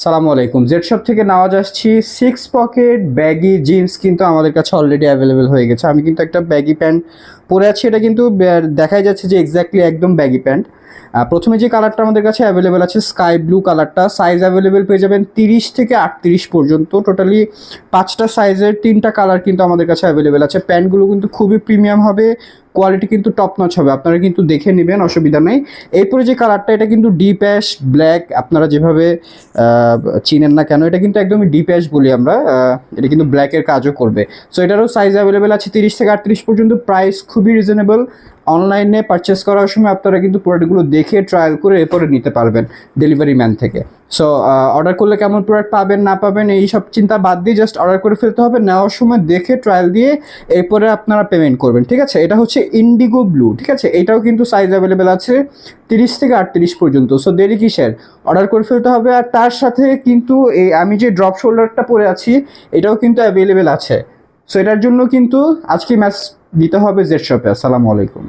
সালামু আলাইকুম। Z shop থেকে নেওয়া আসছি 6 পকেট ব্যাগি জিন্স কিন্তু আমাদের কাছে অলরেডি অ্যাভেলেবেল হয়ে গেছে। আমি কিন্তু একটা ব্যাগি প্যান্ট পরে আছি, এটা কিন্তু দেখাই যাচ্ছে যে এক্স্যাক্টলি একদম ব্যাগি প্যান্ট। প্রথমে যে কালারটা আমাদের কাছে অ্যাভেলেবেল আছে স্কাই ব্লু কালারটা, সাইজ অ্যাভেলেবেল পেয়ে যাবেন 30 থেকে 38 পর্যন্ত। টোটালি 5টা সাইজের 3টা কালার কিন্তু আমাদের কাছে অ্যাভেলেবেল আছে। প্যান্টগুলো কিন্তু খুবই প্রিমিয়াম হবে, কোয়ালিটি কিন্তু টপ নচ হবে, আপনারা কিন্তু দেখে নেবেন, অসুবিধা নেই। এরপরে যে কালারটা, এটা কিন্তু ডিপ অ্যাশ ব্ল্যাক, আপনারা যেভাবে চিনেন না কেন, এটা কিন্তু একদমই ডিপ অ্যাশ বলি আমরা। এটা কিন্তু ব্ল্যাকের কাজও করবে। সো এটারও সাইজ অ্যাভেলেবেল আছে 30 থেকে 38 পর্যন্ত। প্রাইস খুবই রিজনেবল। অনলাইনে পারচেস করার সময় আপনারা কিন্তু প্রোডাক্টগুলো দেখে ট্রায়াল করে এরপরে নিতে পারবেন ডেলিভারি ম্যান থেকে। সো অর্ডার করলে কেমন প্রোডাক্ট পাবেন না পাবেন এই সব চিন্তা বাদ দিয়ে জাস্ট অর্ডার করে ফেলতে হবে। নেওয়ার সময় দেখে ট্রায়াল দিয়ে এরপরে আপনারা পেমেন্ট করবেন, ঠিক আছে? এটা হচ্ছে ইন্ডিগো ব্লু, ঠিক আছে? এটাও কিন্তু সাইজ অ্যাভেলেবেল আছে 30 থেকে 38 পর্যন্ত। সো দেরি কিসের, অর্ডার করে ফেলতে হবে। আর তার সাথে কিন্তু এই আমি যে ড্রপ শোল্ডারটা পরে আছি এটাও কিন্তু অ্যাভেলেবেল আছে। সো এটার জন্য কিন্তু আজকে ম্যাচ দিতে হবে জেড শপে। আসসালামু আলাইকুম।